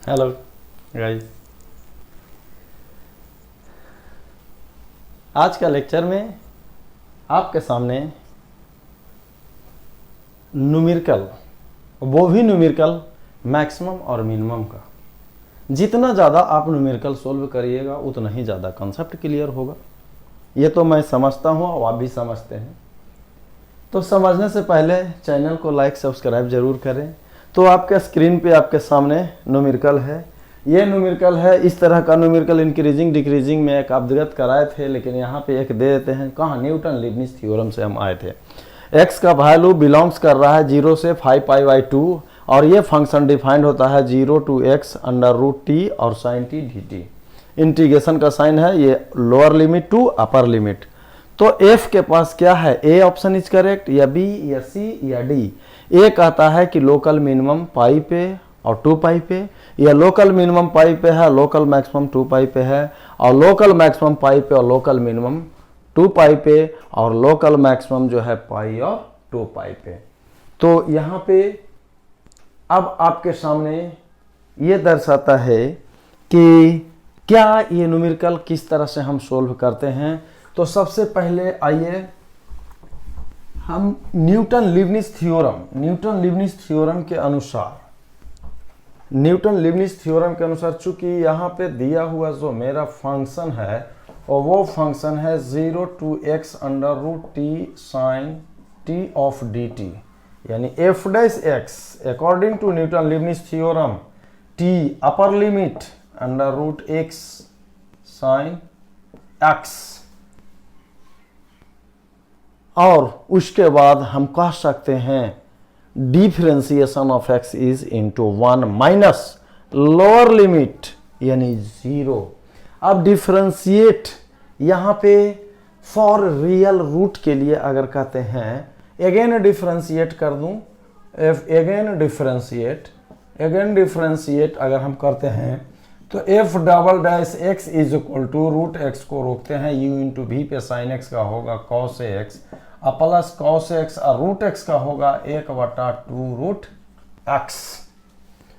Hello guys, आज का lecture में आपके सामने न्यूमेरिकल, वो भी न्यूमेरिकल मैक्सिमम और मिनिमम का, जितना ज़्यादा आप न्यूमेरिकल सोल्व करिएगा उतना ही ज़्यादा कॉन्सेप्ट क्लियर होगा। ये तो मैं समझता हूँ और आप भी समझते हैं। तो समझने से पहले चैनल को लाइक सब्सक्राइब जरूर करें। तो आपके स्क्रीन पे आपके सामने न्यूमेरिकल है। ये न्यूमेरिकल है, इस तरह का न्यूमेरिकल इंक्रीजिंग डिक्रीजिंग में एक अवगत कराए थे, लेकिन यहाँ पे एक दे देते हैं। कहाँ? न्यूटन लीबनिज थ्योरम से हम आए थे। x का वैल्यू बिलोंग्स कर रहा है 0 से 5π/2 और ये फंक्शन डिफाइंड होता है 0 to x √t और sin t dt। इंटीग्रेशन का साइन है ये lower limit to upper limit. तो f के पास क्या है? a ऑप्शन इज करेक्ट, या b या c या d। a कहता है कि लोकल मिनिमम पाई पे और 2π पे, या लोकल मिनिमम पाई पे है, लोकल मैक्सिमम 2π पे है, और लोकल मैक्सिमम पाई पे और लोकल मिनिमम 2π पे, और लोकल मैक्सिमम जो है पाई और 2π पे। तो यहाँ पे अब आपके सामने ये दर्शाता है कि क्या ये न्यूमेरिकल किस तरह से हम सोल्व करते हैं। तो सबसे पहले आइए हम न्यूटन लीबनिज थ्योरम के अनुसार चूंकि यहाँ पे दिया हुआ जो मेरा फंक्शन है और वो फंक्शन है 0 to x √t sin t of dt, यानी f dash x according to Newton Leibniz theorem t upper limit √x sin x, और उसके बाद हम कह सकते हैं differentiation of x is into 1 minus lower limit यानी 0। अब डिफरेंशिएट यहाँ पे फॉर रियल रूट के लिए अगर कहते हैं, अगेन डिफरेंशिएट कर दूं, अगेन डिफरेंशिएट अगर हम करते हैं तो f double dash x is equal to √x को रोकते हैं u इंटू v पे sin x का होगा cos x plus cos x और √x का होगा 1/2 √x।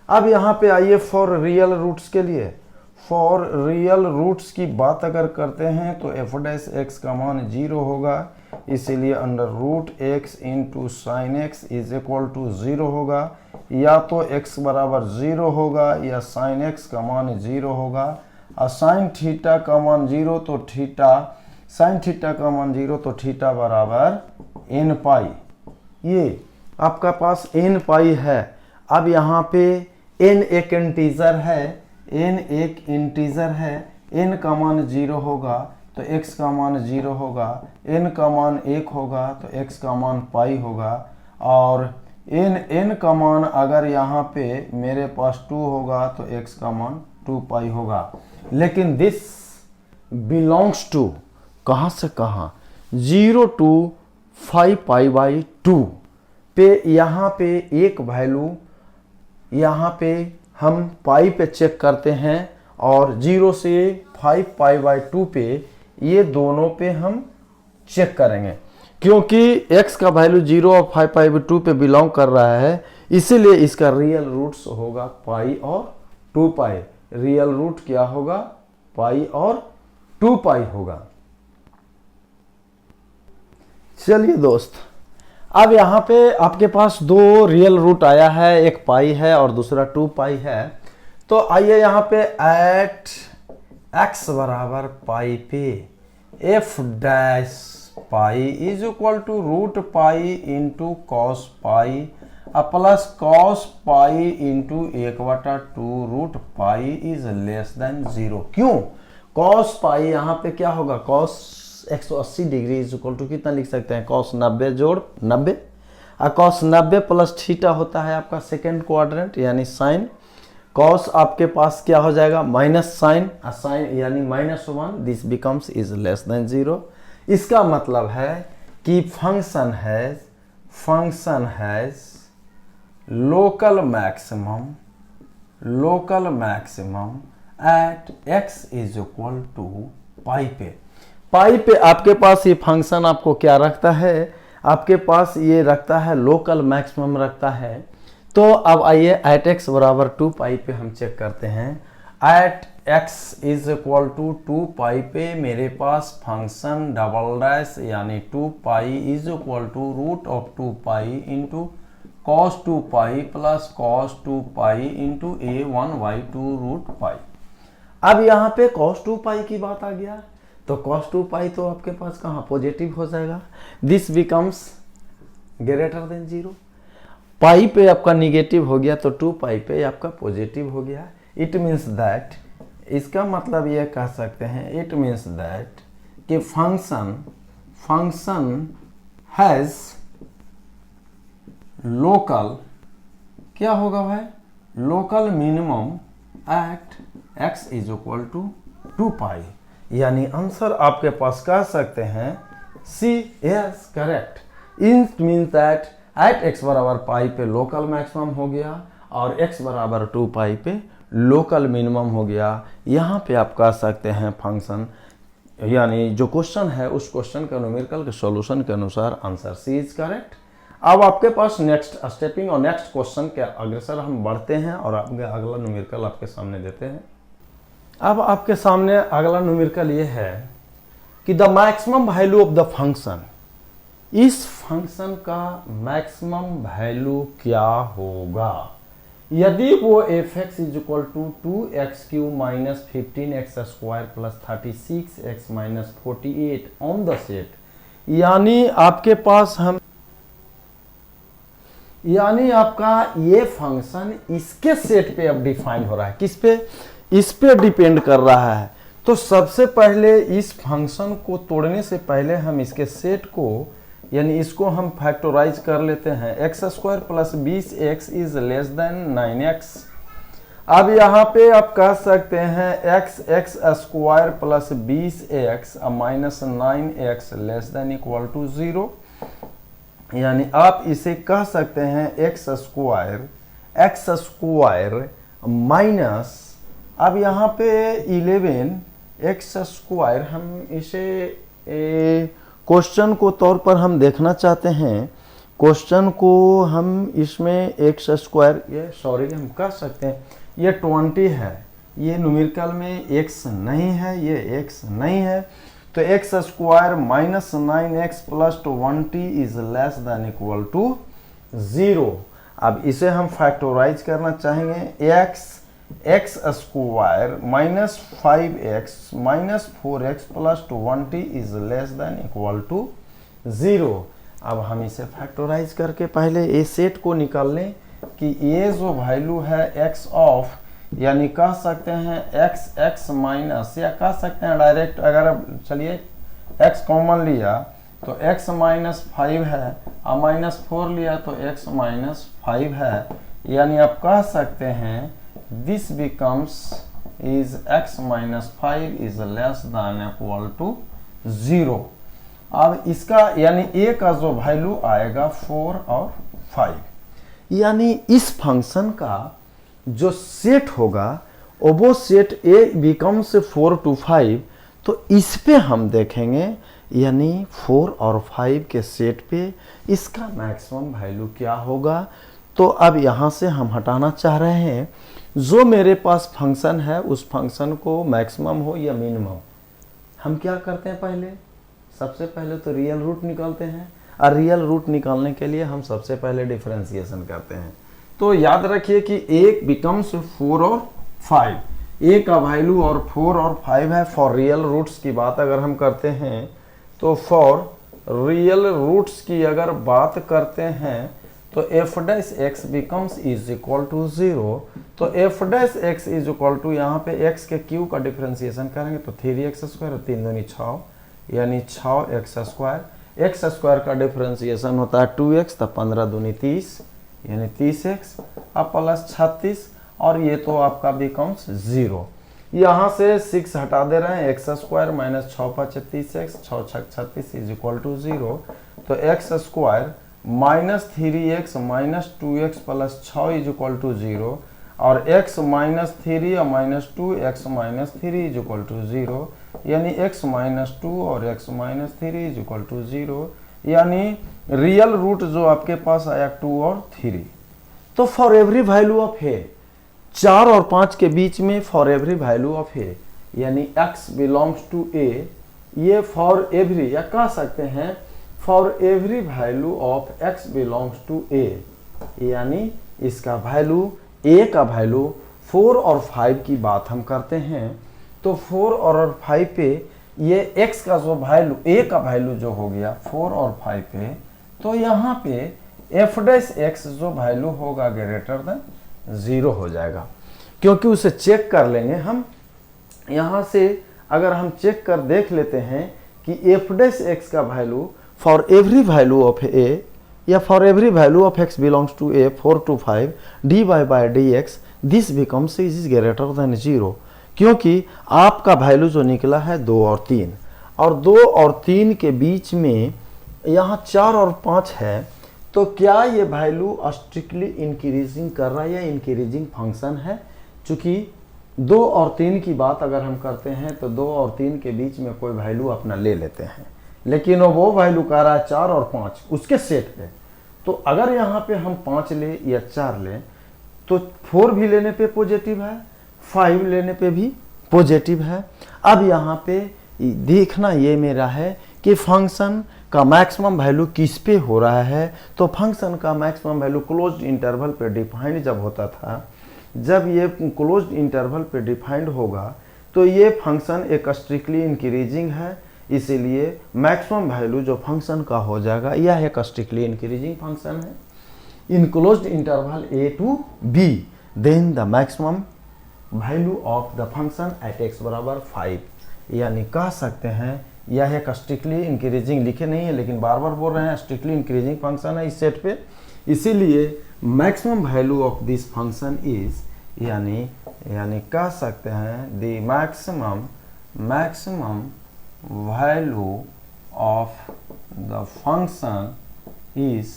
अब यहाँ पे आइए फॉर रियल रूट्स के लिए, फॉर रियल रूट्स की बात अगर करते हैं तो f डैश x का मान 0 होगा, इसीलिए √x into sine x is equal to 0 होगा। या तो x बराबर 0 होगा या साइन x का मान 0 होगा, और साइन थीटा का मान 0 तो थीटा साइन थीटा का मान 0 तो थीटा बराबर n पाई। ये आपका पास n पाई है। अब यहाँ पे n एक इंटीजर है, n का मान 0 होगा तो x का मान 0 होगा, n का मान 1 होगा तो x का मान पाई होगा, और n का मान अगर यहाँ पे मेरे पास 2 होगा तो x का मान 2π होगा। लेकिन दिस बिलोंग्स टू कहाँ से कहाँ? 0 to 5π/2 पे यहाँ पे एक वैल्यू यहाँ पे हम पाई पे चेक करते हैं, और 0 से 5π/2 पे ये दोनों पे हम चेक करेंगे, क्योंकि x का वैल्यू 0 और 5π/2 पे बिलोंग कर रहा है, इसीलिए इसका रियल रूट्स होगा पाई और 2π। रियल रूट क्या होगा? पाई और 2π होगा। चलिए दोस्त, अब यहाँ पे आपके पास दो रियल रूट आया है, एक पाई है और दूसरा 2π है। तो आइए यहाँ पे एट x बराबर पाई पे f dash pi is equal to √π into cos pi plus cos pi into 1/2 √π is less than 0। क्यों? कॉस पाई यहाँ पे क्या होगा? Cos 180 degree is equal to कितना लिख सकते हैं? कॉस 90 जोड़ 90, और कॉस 90 प्लस थीटा होता है आपका सेकेंड क्वाड्रेंट यानी साइन। कॉस आपके पास क्या हो जाएगा? माइनस साइन, साइन यानी -1, this becomes is less than 0। इसका मतलब है कि function has local maximum at x is equal to pi पे आपके पास ये फंक्शन आपको क्या रखता है? आपके पास ये रखता है लोकल मैक्सिमम रखता है। तो अब आइए एट एक्स बराबर 2 पाई पे हम चेक करते हैं। At x is equal to 2 pi पे मेरे पास फंक्शन डबल डैश यानी 2 पाई is equal to root of 2 pi into cos 2 pi plus cos 2 pi into a1/2 root pi. अब यहाँ पे cos 2 पाई की बात आ गया, तो cos 2 पाई तो आपके पास कहाँ पॉजिटिव हो जाएगा, दिस बिकम्स ग्रेटर देन 0। पाई पे आपका निगेटिव हो गया तो 2 पाई पे आपका पॉजिटिव हो गया। इट मीन्स दैट, इसका मतलब यह कह सकते हैं, इट मीन्स दैट कि फंक्शन हैज लोकल, क्या होगा भाई, local minimum at x is equal to 2 pi. यानी आंसर आपके पास कह सकते हैं see, yes correct. It means that at x बराबर पाई पे लोकल मैक्सिमम हो गया और x बराबर 2 पाई पे लोकल मिनिमम हो गया। यहाँ पे आप कह सकते हैं फंक्शन, यानी जो क्वेश्चन है उस क्वेश्चन के न्यूमेरिकल के सॉल्यूशन के अनुसार आंसर सी इज करेक्ट। अब आपके पास नेक्स्ट स्टेपिंग और नेक्स्ट क्वेश्चन के अग्रसर हम बढ़ते हैं और आपके अगला न्यूमेरिकल आपके सामने देते हैं। अब आपके सामने अगला न्यूमेरिकल ये है कि the maximum value of the function, इस फंक्शन का मैक्सिमम वैल्यू क्या होगा यदि वो f x is equal to 2x³ minus 15x square plus 36x minus 48 on the set. यानी आपके पास हम, यानी आपका ये फंक्शन इसके सेट पे अब डिफाइन हो रहा है, किस पे, इस पे डिपेंड कर रहा है। तो सबसे पहले इस फंक्शन को तोड़ने से पहले हम इसके सेट को, यानी इसको हम फैक्टराइज कर लेते हैं। X square plus 20x is less than 9x। अब यहाँ पे आप कह सकते हैं x square plus 20x minus 9x less than equal to 0। यानी आप इसे कह सकते हैं एक्स स्क्वायर माइनस, अब यहाँ पे 11x स्क्वायर, हम इसे क्वेश्चन को तौर पर हम देखना चाहते हैं। क्वेश्चन को हम इसमें एक्स स्क्वायर, ये सॉरी हम कह सकते हैं ये 20 है, ये न्यूमेरिकल में x नहीं है, ये x नहीं है, तो x square minus 9x plus 20 is less than equal to 0। अब इसे हम फैक्टराइज करना चाहेंगे। X square minus 5x minus 4x plus 20 is less than equal to 0। अब हम इसे फैक्टराइज करके पहले ए सेट को निकाल लें कि ये जो वैल्यू है x ऑफ, यानी कह सकते हैं x माइनस, या कह सकते हैं डायरेक्ट, अगर चलिए x कॉमन लिया तो x माइनस 5 है और माइनस 4 लिया तो x माइनस 5 है। यानी आप कह सकते हैं this becomes is x minus 5 is less than equal to 0। अब इसका यानी a का जो वैल्यू आएगा 4 और 5, यानी इस फंक्शन का जो सेट होगा वो सेट a बिकम्स 4 to 5, तो इस पे हम देखेंगे, यानी 4 और 5 के सेट पे इसका मैक्सिमम वैल्यू क्या होगा। तो अब यहाँ से हम हटाना चाह रहे हैं, जो मेरे पास फंक्शन है उस फंक्शन को मैक्सिमम हो या मिनिमम, हम क्या करते हैं, पहले सबसे पहले तो रियल रूट निकालते हैं, और रियल रूट निकालने के लिए हम सबसे पहले डिफरेंशिएशन करते हैं। तो याद रखिए कि a बिकम्स 4 और 5, a का वैल्यू और 4 और 5 है। फॉर रियल रूट्स की बात अगर हम करते हैं तो फॉर रियल रूट्स की अगर बात करते हैं तो f dash x becomes is equal to 0। तो f dash x is equal to, यहाँ पे x के q का डिफरेंशिएशन करेंगे तो 3x स्क्वायर, 3 दूनी 6, यानी 6x स्क्वायर। एक्स स्क्वायर का डिफरेंशिएशन होता है 2x, तो 15 दूनी 30, यानी 30x अब प्लस 36, और ये तो आपका बिकम्स 0। यहाँ से 6 हटा दे रहे हैं, x square minus 6 5 36x, 6 6 36 is equal to 0। तो x square minus 3x minus 2x plus 6 is equal to 0, और x माइनस 3 और minus 2 x minus 3 is equal to 0, यानी x माइनस 2 और x minus 3 is equal to 0। यानी real root जो आपके पास आया 2 और 3। तो फॉर एवरी वैल्यू ऑफ ए, 4 और 5 के बीच में फॉर एवरी वैल्यू ऑफ ए यानी x बिलोंग्स टू ए, ये फॉर एवरी या कह सकते हैं for every value of x belongs to A, यानी इसका वैल्यू a का वैल्यू 4 और 5 की बात हम करते हैं। तो 4 और 5 पे ये x का जो वैल्यू a का वैल्यू जो हो गया 4 और 5 पे, तो यहाँ पे f डैश x जो वैल्यू होगा ग्रेटर देन 0 हो जाएगा, क्योंकि उसे चेक कर लेंगे हम। यहाँ से अगर हम चेक कर देख लेते हैं कि f डैश x का value for every value of a या for every value of x belongs to a 4 to 5 dy by dx this becomes is greater than 0, क्योंकि आपका वैल्यू जो निकला है 2 और 3, और 2 और 3 के बीच में यहाँ 4 और 5 है। तो क्या ये वैल्यू स्ट्रिक्टली इंक्रीजिंग कर रहा है या इंक्रीजिंग फंक्शन है? चूंकि 2 और 3 की बात अगर हम करते हैं तो 2 और 3 के बीच में कोई वैल्यू अपना ले लेते हैं, लेकिन वो वैल्यू कह रहा है 4 और 5 उसके सेट पे। तो अगर यहाँ पे हम 5 ले या 4 ले तो 4 भी लेने पे पॉजिटिव है, 5 लेने पे भी पॉजिटिव है। अब यहाँ पे देखना ये मेरा है कि फंक्शन का मैक्सिमम वैल्यू किस पे हो रहा है। तो फंक्शन का मैक्सिमम वैल्यू क्लोज्ड इंटरवल पे डिफाइंड जब होता था, जब ये क्लोज्ड इंटरवल पे डिफाइंड होगा तो ये फंक्शन एक स्ट्रिक्टली इंक्रीजिंग है, इसीलिए मैक्सिमम वैल्यू जो फंक्शन का हो जाएगा यह एक स्ट्रिक्टली इंक्रीजिंग फंक्शन है in closed interval a to b, then the maximum value of the function at x बराबर 5, यानी कह सकते हैं यह एक स्ट्रिक्टली इंक्रीजिंग, लिखे नहीं है लेकिन बार बार बोल रहे हैं स्ट्रिक्टली इंक्रीजिंग फंक्शन है इस सेट पे, इसीलिए maximum value of this function is, यानी कह सकते हैं the maximum value of the function is,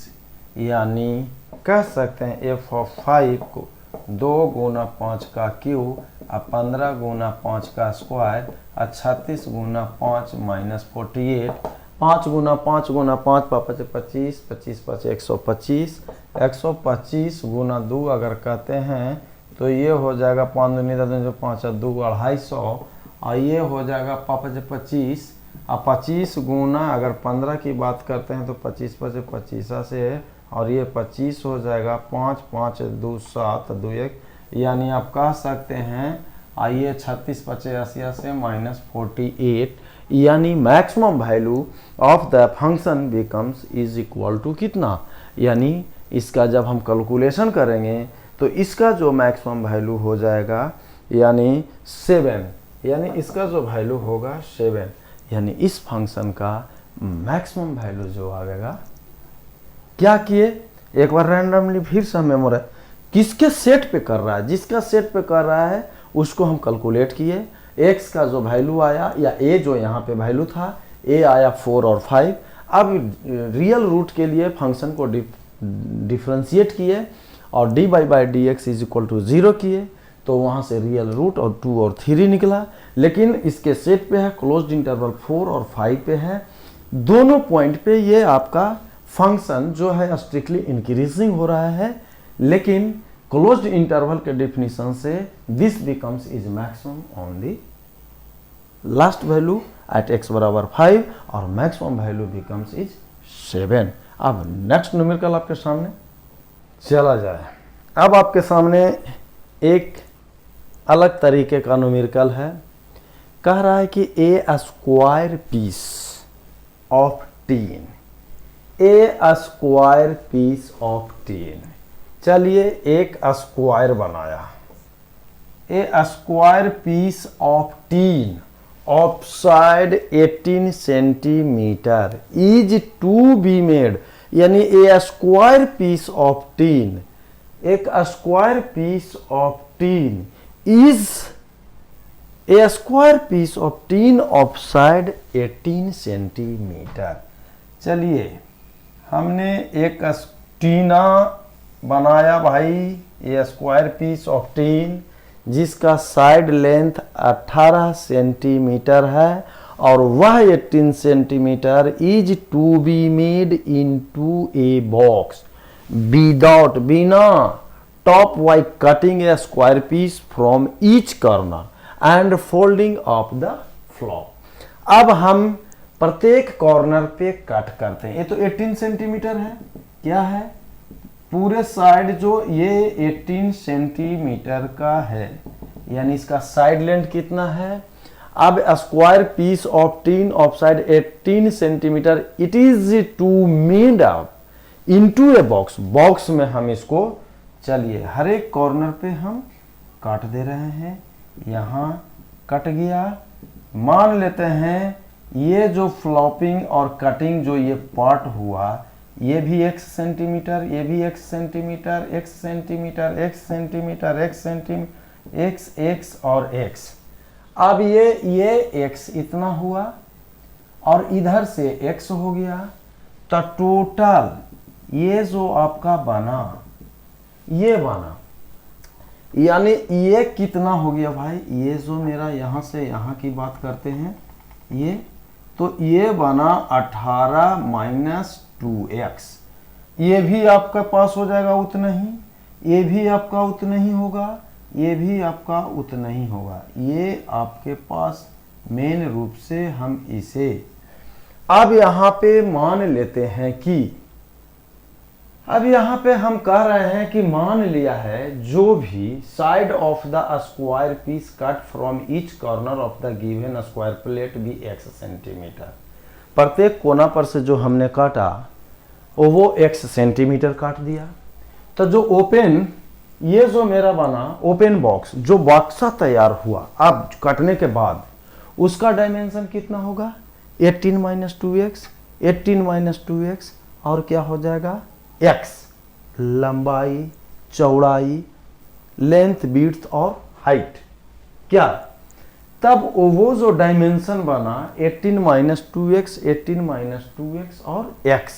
यानी कह सकते हैं f ऑफ 5 को 2 गुना 5 का क्यूब और 15 गुना 5 का स्क्वायर और 36 गुना 5 माइनस 48, 5 गुना 5 गुना 5 पाँच 25, 25 5 125, 125 गुना 2 अगर कहते हैं तो ये हो जाएगा 5 दूनी 5 2 250, और ये हो जाएगा 5 25, और 25 गुना अगर 15 की बात करते हैं तो 25 5 25 से, और ये 25 हो जाएगा 5 5 2 7 2 1, यानी आप कह सकते हैं आइए 36 85 से माइनस 48, यानी maximum value of the function becomes is equal to कितना, यानी इसका जब हम कैलकुलेशन करेंगे तो इसका जो मैक्सिमम वैल्यू हो जाएगा यानी 7, यानी इसका जो वैल्यू होगा 7, यानी इस फंक्शन का मैक्सिमम वैल्यू जो आएगा। क्या किए एक बार रैंडमली फिर से मेमोराइज, किसके सेट पे कर रहा है, जिसका सेट पे कर रहा है उसको हम कैलकुलेट किए, x का जो वैल्यू आया या a जो यहाँ पे वैल्यू था a आया 4 और 5। अब रियल रूट के लिए फंक्शन को डिफ्रेंशिएट किए और dy by D x is equal to 0 किए, तो वहाँ से रियल रूट और 2 और 3 निकला, लेकिन इसके सेट पे है क्लोज्ड इंटरवल 4 और 5 पे है, दोनों पॉइंट पे ये आपका फंक्शन जो है स्ट्रिक्टली इंक्रीजिंग हो रहा है, लेकिन क्लोज्ड इंटरवल के डेफिनेशन से this becomes is maximum on the last value at x बराबर 5 और मैक्सिमम वैल्यू बिकम्स इज 7। अब नेक्स्ट न्यूमेरिकल आपके सामने चला जाए। अब आपके सामने एक अलग तरीके का न्यूमेरिकल है, कह रहा है कि a square piece of 10, a square piece of 10। चलिए एक स्क्वायर बनाया, a square piece of 10 of side 18 centimetre is to be made, यानी ए स्क्वायर पीस ऑफ 10, एक square piece of 10 is a square piece of 10 of side 18 centimetre. चलिए हमने एक टीना बनाया भाई, ये स्क्वायर पीस ऑफ 10 जिसका साइड लेंथ 18 सेंटीमीटर है और वह 18 centimetre is to be made into a box without, बिना top by cutting a square piece from each corner and folding of the flop. अब हम प्रत्येक कॉर्नर पे कट करते हैं। ये तो 18 सेंटीमीटर है, क्या है, पूरे साइड जो ये 18 सेंटीमीटर का है, यानी इसका साइड लेंथ कितना है। अब square piece of tin of side 18 centimetre, it is to made up into a box. Box में हम इसको, चलिए हर एक कॉर्नर पे हम काट दे रहे हैं। यहां कट गया, मान लेते हैं ये जो फ्लॉपिंग और कटिंग जो ये पार्ट हुआ, ये भी x सेंटीमीटर, ये भी x centimetre, x centimetre, x centimetre, x centimetre, x और x। अब ये x इतना हुआ और इधर से x हो गया, तो टोटल ये जो आपका बना, ये बना, यानी ये कितना हो गया भाई, ये जो मेरा यहां से यहां की बात करते हैं, ये तो ये बना 18 माइनस 2x। ये भी आपका पास हो जाएगा उतना ही, ये भी आपका उतना ही होगा, ये भी आपका उतना ही होगा। ये आपके पास मेन रूप से हम इसे अब यहां पे मान लेते हैं कि, अब यहां पे हम कह रहे हैं कि मान लिया है जो भी side of the square piece cut from each corner of the given square plate भी x सेंटीमीटर। प्रत्येक कोना पर से जो हमने काटा वो x सेंटीमीटर काट दिया। तो जो ओपन, ये जो मेरा बना ओपन बॉक्स, जो बॉक्सा तैयार हुआ अब कटने के बाद, उसका डायमेंशन कितना होगा, 18 माइनस 2x, 18 माइनस 2x, और क्या हो जाएगा x, लंबाई, चौड़ाई, लेंथ, विड्थ और हाइट, क्या, तब वो जो डायमेंशन बना 18 माइनस 2x, 18 माइनस 2x और x।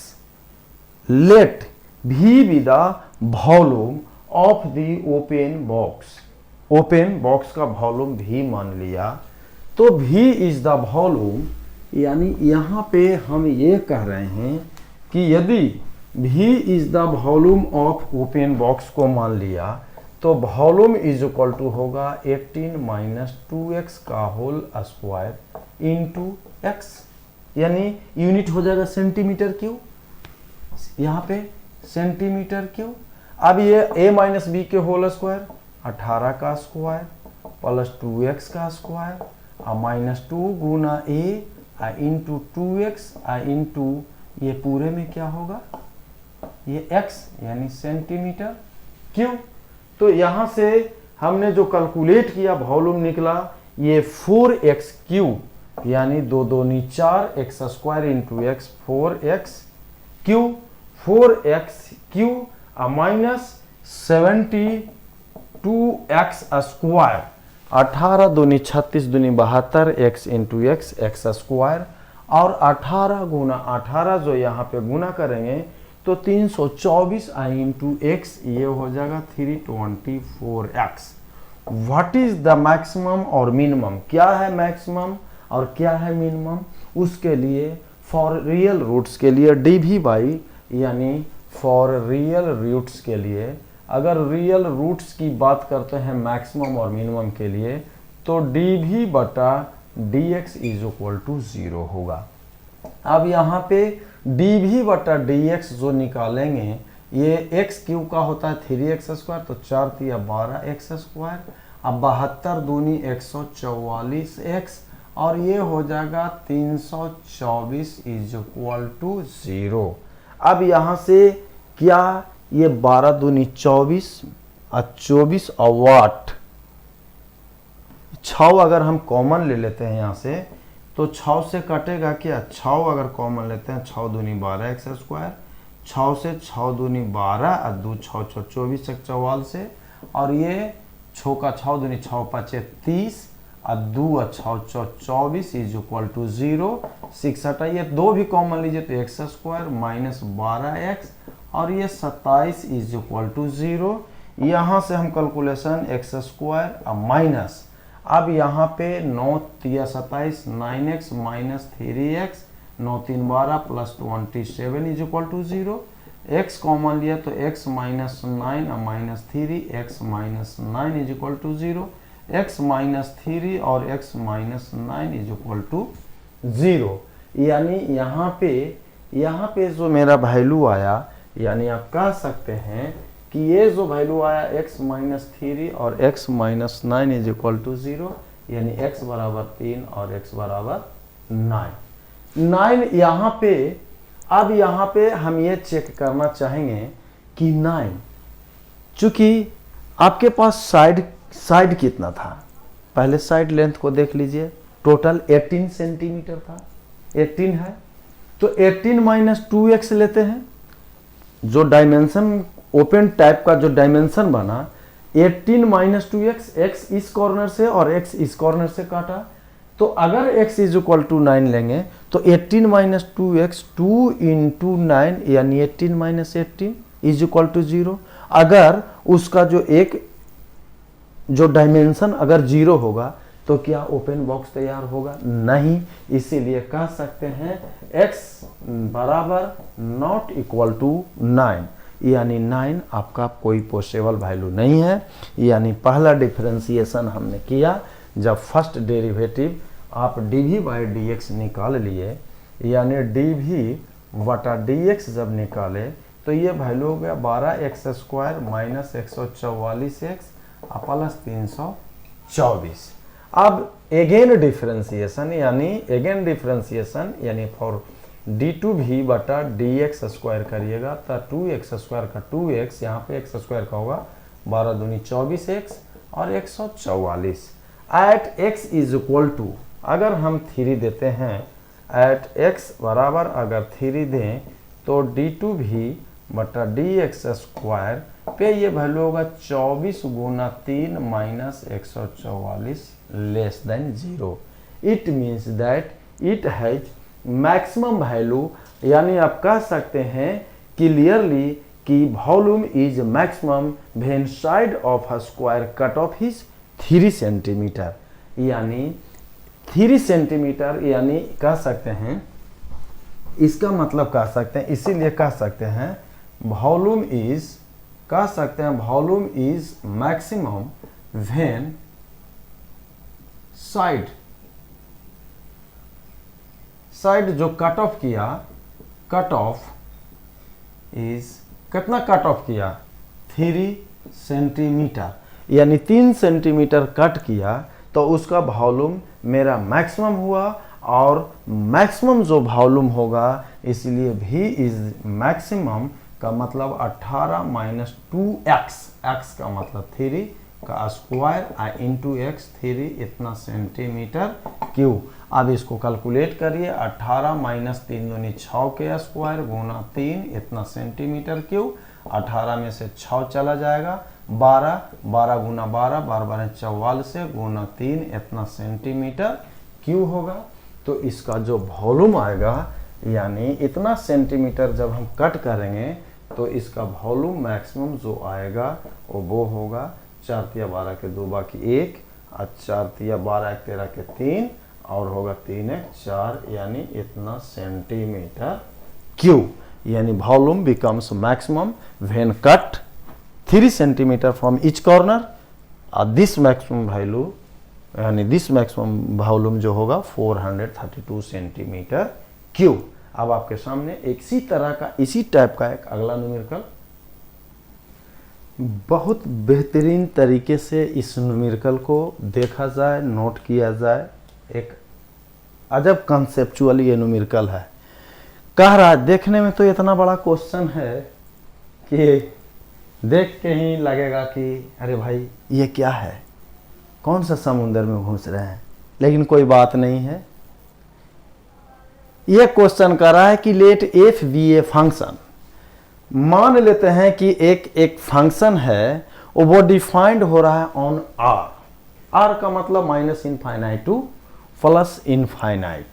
लेट भी be the volume of the open box. Open box का वॉल्यूम भी मान लिया, तो v इज द वॉल्यूम, यानी यहां पे हम ये कह रहे हैं कि यदि v is the volume of open box को मान लिया, तो वॉल्यूम इज इक्वल टू होगा 18 माइनस 2x का होल स्क्वायर इंटू x, यानी यूनिट हो जाएगा सेंटीमीटर क्यूब, यहाँ पे सेंटीमीटर क्यूब। अब ये a माइनस बी के होल स्क्वायर 18 का स्क्वायर प्लस 2x का स्क्वायर और minus 2 Guna a into 2x into ये पूरे में क्या होगा, ये x यानी सेंटीमीटर क्यूब। तो यहां से हमने जो कैलकुलेट किया वॉल्यूम निकला ये 4x क्यूब, यानी 2 दूनी 4 x square into x, 4x cube, 4x cube minus 72x square, 18 दूनी 36 दूनी 72 x into x, x square, और 18 गुना 18 जो यहाँ पे गुना करेंगे तो 324 इंटू x, ये हो जाएगा 324x। What is the maximum और मिनिमम, क्या है मैक्सिमम और क्या है मिनिमम, उसके लिए फॉर रियल रूट्स के लिए dv बाई, यानी फॉर रियल रूट्स के लिए, अगर रियल रूट्स की बात करते हैं मैक्सिमम और मिनिमम के लिए, तो dv बटा dx इज इक्वल टू 0 होगा। अब यहाँ पे dv बटा dx जो निकालेंगे, ये x क्यूब का होता है 3x स्क्वायर, तो 4 तिया 12x स्क्वायर, अब 72 दूनी 144x, और ये हो जाएगा 324 इज इक्वल टू 0। अब यहाँ से क्या, ये 12 दूनी 24 और 24 और वाट 6 अगर हम कॉमन ले लेते हैं यहाँ से, तो 6 से कटेगा क्या, 6 अगर कॉमन लेते हैं 6 दूनी 12x स्क्वायर, 6 से 6 दूनी 12 और 2 6 6 24 44 से, और ये 6 का 6 दूनी 6 5 30 और 2 और 6 24 इज इक्वल टू 0। 6 हटाइए, 2 भी कॉमन लीजिए तो x स्क्वायर माइनस 12x, और ये 27 इज इक्वल टू 0। यहाँ से हम कैलकुलेशन x स्क्वायर और माइनस, अब यहाँ पे 9 तिया 27 9x minus 3x, 9 3 12 plus 27 is equal to 0। x common लिया तो x माइनस 9 और minus 3, x minus 9 is equal to 0, x minus 3 और x minus 9 is equal to 0। यानी यहाँ पे जो मेरा वैल्यू आया, यानी आप कह सकते हैं कि ये जो वैल्यू आया x माइनस 3 और x minus 9 is equal to 0, यानी x बराबर 3 और x बराबर 9 यहाँ पे। अब यहाँ पे हम ये चेक करना चाहेंगे कि 9, चूंकि आपके पास साइड कितना था, पहले साइड लेंथ को देख लीजिए, टोटल 18 सेंटीमीटर था, 18 है तो 18 माइनस 2x लेते हैं, जो डायमेंशन ओपन टाइप का जो डायमेंशन बना 18 माइनस 2x, x इस कॉर्नर से और x इस कॉर्नर से काटा, तो अगर x इज इक्वल टू 9 लेंगे तो 18 माइनस 2x 2 इंटू 9 यानी 18 माइनस 18 इज इक्वल टू 0। अगर उसका जो डायमेंशन अगर 0 होगा तो क्या ओपन बॉक्स तैयार होगा? नहीं। इसीलिए कह सकते हैं x बराबर नॉट इक्वल टू 9, यानी 9 आपका कोई पॉसिबल वैल्यू नहीं है। यानी पहला डिफरेंशिएशन हमने किया, जब फर्स्ट डेरिवेटिव आप dv बाई dx निकाल लिए, यानी dv बटा dx जब निकाले तो ये वैल्यू हो गया 12x² माइनस 144x प्लस 324। अब अगेन डिफरेंशिएशन यानी फॉर d2v बटा dx स्क्वायर करिएगा तो 2x² का 2x, यहाँ पे x स्क्वायर का होगा 12 दूनी 24x और 144। At x is equal to, अगर हम 3 देते हैं, एट x बराबर अगर 3 दें तो d2v बटा dx स्क्वायर पे ये वैल्यू होगा 24 गुना 3 minus 144 less than 0। It means that it has maximum value, यानी आप कह सकते हैं क्लियरली कि volume is maximum when side of a square cut off is 3 centimetre, यानी 3 सेंटीमीटर, यानी कह सकते हैं, इसका मतलब कह सकते हैं, इसीलिए कह सकते हैं वॉल्यूम इज, कह सकते हैं volume is maximum when side जो कट ऑफ किया, कट ऑफ इज कितना कट ऑफ किया 3 सेंटीमीटर, यानी 3 सेंटीमीटर कट किया तो उसका वॉल्यूम मेरा मैक्सिमम हुआ, और मैक्सिमम जो वॉल्यूम होगा इसलिए v इज मैक्सिमम का मतलब 18 माइनस 2x, x का मतलब 3 का स्क्वायर इंटू x, 3 इतना सेंटीमीटर क्यूब। अब इसको कैलकुलेट करिए, 18 माइनस 3 दूनी 6 के स्क्वायर गुना 3 इतना सेंटीमीटर क्यूब, 18 में से 6 चला जाएगा 12, 12 गुना 12, 12 44 से गुना 3 इतना सेंटीमीटर क्यूब होगा। तो इसका जो वॉल्यूम आएगा, यानी इतना सेंटीमीटर जब हम कट करेंगे तो इसका वॉल्यूम मैक्सिमम जो आएगा वो होगा 4 तिया 12 के 2 बाकी 1 और 4 तिया 12 13 के 3 और होगा 3 1 4, यानी इतना सेंटीमीटर क्यूब। यानी volume becomes maximum when cut 3 centimetre from each corner, और दिस मैक्सिमम वैल्यू यानी दिस मैक्सिमम वॉल्यूम जो होगा 432 सेंटीमीटर क्यूब। अब आपके सामने इसी तरह का, इसी टाइप का एक अगला न्यूमेरिकल, बहुत बेहतरीन तरीके से इस न्यूमेरिकल को देखा जाए, नोट किया जाए। एक अजब कंसेप्चुअल ये न्यूमेरिकल है। कह रहा है, देखने में तो इतना बड़ा क्वेश्चन है कि देख के ही लगेगा कि अरे भाई ये क्या है, कौन सा समुंदर में घुस रहे हैं, लेकिन कोई बात नहीं है। यह क्वेश्चन कर रहा है कि let f be a function, मान लेते हैं कि एक फंक्शन है, वो डिफाइंड हो रहा है ऑन आर, आर का मतलब minus infinite to plus infinite,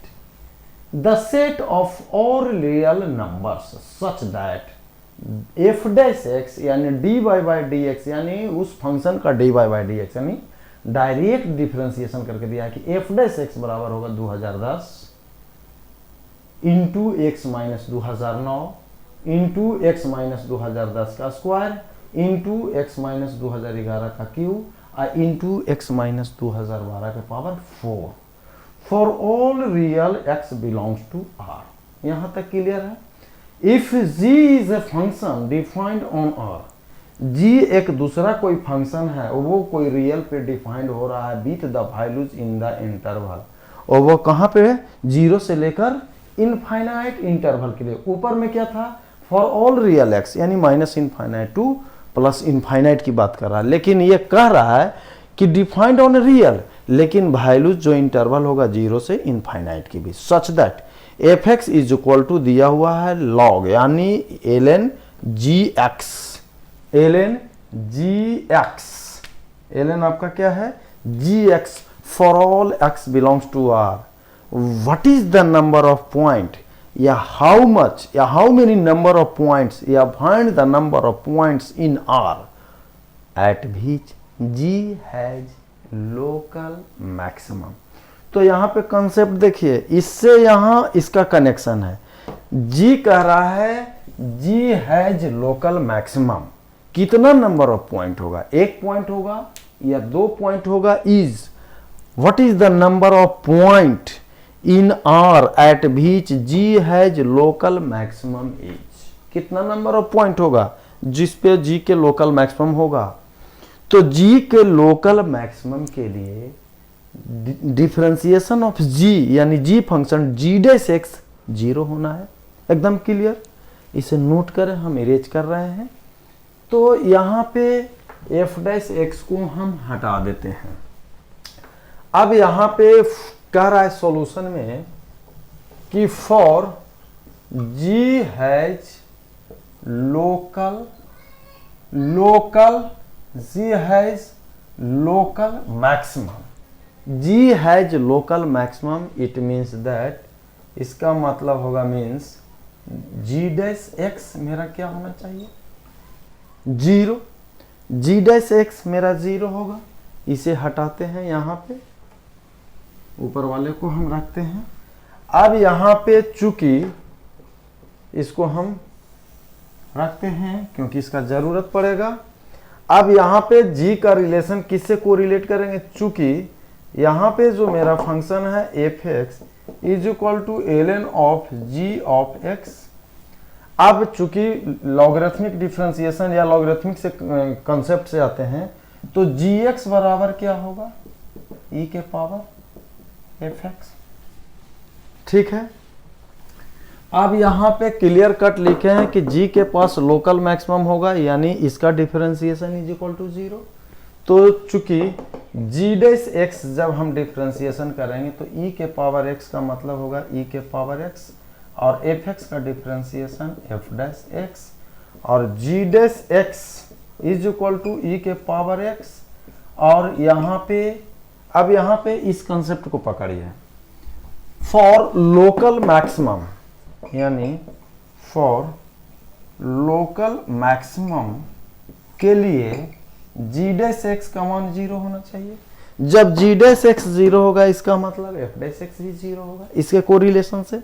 the set of all real numbers such that F dash X यानी D Y by D X, यानी उस फंक्शन का D Y by D X, यानी डायरेक्ट डिफरेंशिएशन करके दिया है कि एफ डैश एक्स बराबर होगा 2010 into x minus 2009 into x minus 2010 का स्क्वायर इंटू एक्स माइनस 2011 का क्यूब और इंटू एक्स माइनस 2012 के power 4 for all real X belongs to R. यहां तक क्लियर है। If G is a function defined on R, G एक दूसरा कोई फंक्शन है वो कोई रियल पे डिफाइंड हो रहा है with the values in the interval, और वो कहाँ पे है, 0 से लेकर इनफाइनाइट इंटरवल के लिए। ऊपर में क्या था, फॉर ऑल रियल एक्स, यानी minus infinite to plus infinite की बात कर रहा है, लेकिन ये कह रहा है कि डिफाइंड ऑन रियल, लेकिन वैल्यूज जो इंटरवल होगा 0 से इनफाइनाइट की भी, such that F x is equal to दिया हुआ है लॉग, यानी L G X, L G X, L आपका क्या है, G X for all X belongs to R. What is the number of point, या हाउ मच, या how many number of points, या find the number of points in are eight which g has local maximum. तो यहां पे concept देखिए, इससे यहां इसका कनेक्शन है। जी कह रहा है जी हैज लोकल मैक्सिमम, कितना नंबर ऑफ पॉइंट होगा, 1 पॉइंट होगा या 2 पॉइंट होगा, is what is the number of point in are eight which g has local maximum is, कितना नंबर ऑफ पॉइंट होगा जिस पे जी के लोकल मैक्सिमम होगा। तो जी के लोकल मैक्सिमम के लिए डिफरेंशिएशन ऑफ जी, यानी जी फंक्शन जी डैश एक्स 0 होना है, एकदम क्लियर। इसे नोट करें, हम इरेज कर रहे हैं। तो यहां पे एफ डैश एक्स को हम हटा देते हैं। अब यहां पे कह रहा है सॉल्यूशन में कि for g has local g has local maximum, g has local maximum, it means that, इसका मतलब होगा मीन्स जी डैश एक्स मेरा क्या होना चाहिए, 0, जी डैश एक्स मेरा 0 होगा। इसे हटाते हैं, यहां पे ऊपर वाले को हम रखते हैं। अब यहां पे चूंकि इसको हम रखते हैं क्योंकि इसका जरूरत पड़ेगा। अब यहां पे जी का रिलेशन किससे कोरिलेट करेंगे, चूंकि यहां पे जो मेरा फंक्शन है f x is equal to l n of g of x. अब चूंकि लॉगरिथमिक डिफरेंशिएशन या लॉगरिथमिक से कंसेप्ट से आते हैं, तो जी एक्स बराबर क्या होगा, ई के पावर एफ एक्स, ठीक है। अब यहां पे क्लियर कट लिखे हैं कि जी के पास लोकल मैक्सिमम होगा, यानी इसका डिफरेंशिएशन इज इक्वल टू 0। तो चूंकि जी डैश एक्स जब हम डिफरेंशिएशन करेंगे तो ई के पावर एक्स का मतलब होगा ई के पावर एक्स, और एफ एक्स का डिफरेंशिएशन एफ डैश एक्स, और G dash X is equal to E के पावर एक्स। और यहाँ पे अब यहाँ पे इस कंसेप्ट को पकड़िए, फॉर लोकल मैक्सिमम, यानी फॉर लोकल मैक्सिमम के लिए जी डैश एक्स का मान 0 होना चाहिए। जब जी डैश एक्स 0 होगा इसका मतलब एफ डैश एक्स भी 0 होगा। इसके कोरिलेशन से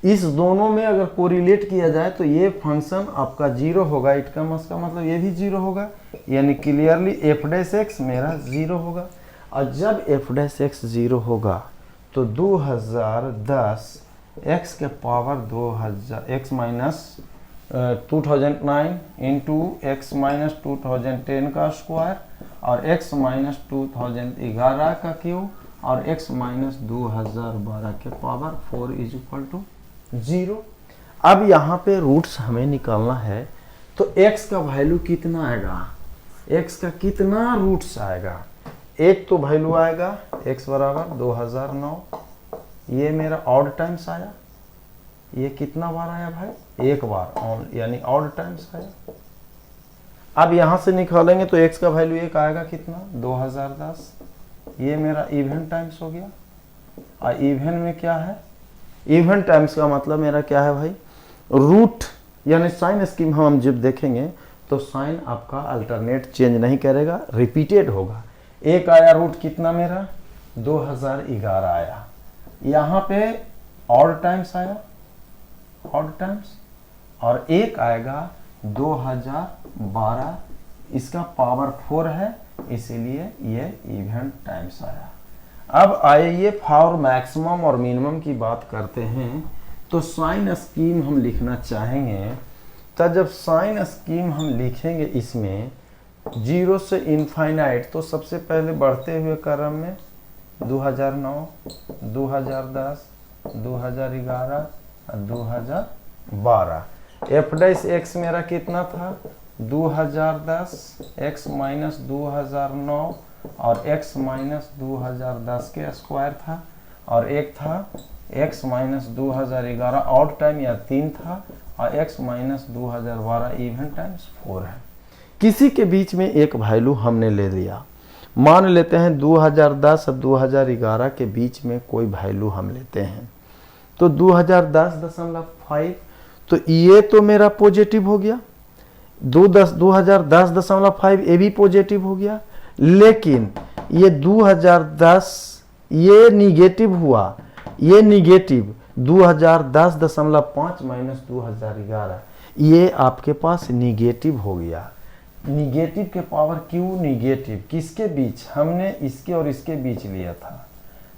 इस दोनों में अगर कोरिलेट किया जाए तो ये फंक्शन आपका 0 होगा, इट का मतलब ये भी 0 होगा, यानी क्लियरली एफ डैश एक्स मेरा 0 होगा। और जब एफ डैश एक्स 0 होगा तो 2010 एक्स के power 2000 x minus 2009 into x minus 2010 का स्क्वायर, और एक्स माइनस 2011 का क्यूब, और एक्स माइनस 2012 के पावर 4 इज इक्वल टू 0। अब यहाँ पे रूट्स हमें निकालना है, तो x का वैल्यू कितना आएगा, x का कितना रूट्स आएगा। एक तो वैल्यू आएगा x बराबर 2009, ये मेरा ऑड टाइम्स आया, ये कितना बार आया भाई, एक बार, यानी ऑड टाइम्स आया। अब यहां से निकालेंगे तो x का वैल्यू एक आएगा कितना, 2010, ये मेरा इवन टाइम्स हो गया। और इवन में क्या है, इवन टाइम्स का मतलब मेरा क्या है भाई, रूट, यानी साइन स्कीम हम जब देखेंगे तो साइन आपका अल्टरनेट चेंज नहीं करेगा, रिपीटेड होगा। एक आया रूट कितना मेरा 2011 आया, यहाँ पे ऑड टाइम्स आया, ऑड टाइम्स, और एक आएगा 2012, इसका पावर 4 है, इसीलिए ये इवेंट टाइम्स आया। अब आइए फॉर मैक्सिमम और मिनिमम की बात करते हैं। तो साइन स्कीम हम लिखना चाहेंगे, तो जब साइन स्कीम हम लिखेंगे इसमें 0 से इनफाइनाइट, तो सबसे पहले बढ़ते हुए क्रम में 2009, 2010, 2011, 2012। एफ डैश एक्स मेरा कितना था 2010, x माइनस 2009 और x माइनस 2010 के स्क्वायर था, और एक था x माइनस 2011 ऑड टाइम या 3 था, और x माइनस 2012 इवन टाइम्स 4 है। किसी के बीच में एक वैल्यू हमने ले लिया, मान लेते हैं 2010 और 2011 के बीच में कोई वैल्यू हम लेते हैं, तो 2010.5, तो ये तो मेरा पॉजिटिव हो गया, 2010.5 ये भी पॉजिटिव हो गया, लेकिन ये 2010 ये निगेटिव हुआ, ये निगेटिव 2010.5 माइनस 2011 ये आपके पास निगेटिव हो गया। निगेटिव के पावर क्यों निगेटिव, किसके बीच, हमने इसके और इसके बीच लिया था,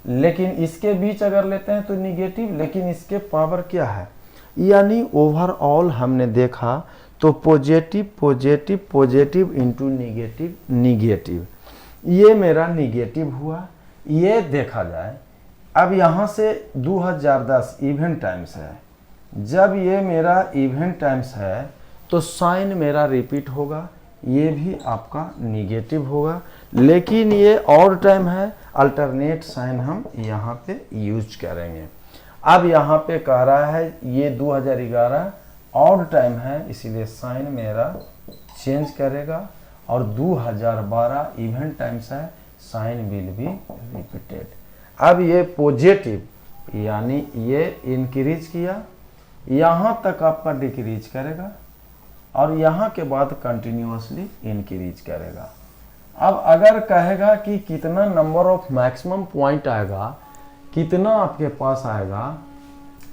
लेकिन इसके बीच अगर लेते हैं तो निगेटिव, लेकिन इसके पावर क्या है, यानी ओवरऑल हमने देखा तो positive positive positive into negative negative, ये मेरा निगेटिव हुआ। ये देखा जाए, अब यहाँ से 2010 इवेंट टाइम्स है, जब ये मेरा इवेंट टाइम्स है तो साइन मेरा रिपीट होगा, ये भी आपका निगेटिव होगा, लेकिन ये ऑड टाइम है, अल्टरनेट साइन हम यहाँ पे यूज करेंगे। अब यहाँ पे कह रहा है ये 2011 ऑड टाइम है, इसीलिए साइन मेरा चेंज करेगा, और 2012 इवेंट टाइम्स है, साइन विल बी रिपीटेड। अब ये पॉजिटिव यानी ये इंक्रीज किया, यहाँ तक आपका डिक्रीज करेगा, और यहाँ के बाद कंटिन्यूअसली इंक्रीज करेगा। अब अगर कहेगा कि कितना नंबर ऑफ मैक्सिमम पॉइंट आएगा, कितना आपके पास आएगा,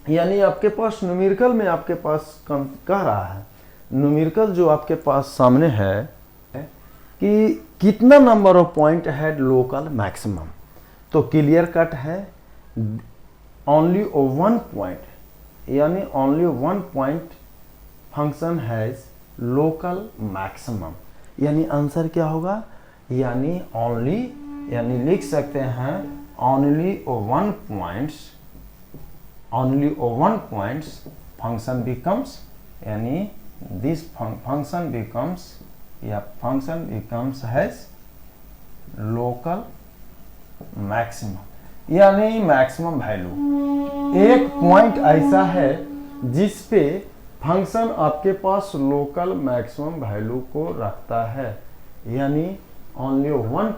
यानी आपके पास न्यूमेरिकल में आपके पास कम कह रहा है, न्यूमेरिकल जो आपके पास सामने है कि कितना नंबर ऑफ पॉइंट है लोकल मैक्सिमम, तो क्लियर कट है ओनली 1 पॉइंट, यानी only 1 point function has local maximum, यानी आंसर क्या होगा, यानी ओनली, यानी लिख सकते हैं ओनली 1 पॉइंट्स फंक्शन बिकम्स, यानी दिस फंक्शन बिकम्स, या function becomes has local maximum, यानी मैक्सिमम वैल्यू। एक पॉइंट ऐसा है जिस पे फंक्शन आपके पास लोकल मैक्सिमम वैल्यू को रखता है, यानी only 1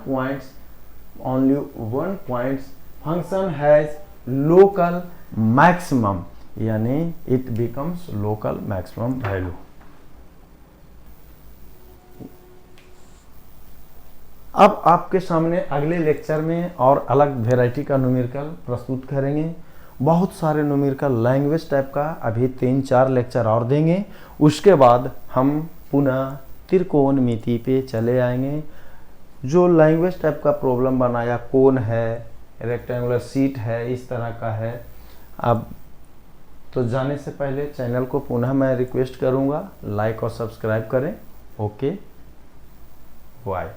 point function has local maximum, यानी it becomes local maximum value. अब आपके सामने अगले लेक्चर में और अलग वेराइटी का न्यूमेरिकल प्रस्तुत करेंगे। बहुत सारे न्यूमेरिकल लैंग्वेज टाइप का अभी 3-4 लेक्चर और देंगे, उसके बाद हम पुनः त्रिकोणमिति पे चले आएंगे। जो लैंग्वेज टाइप का प्रॉब्लम बनाया, कोन है, रेक्टेंगुलर शीट है, इस तरह का है। अब तो जाने से पहले चैनल को पुनः मैं रिक्वेस्ट करूंगा लाइक और सब्सक्राइब करें। Okay, bye.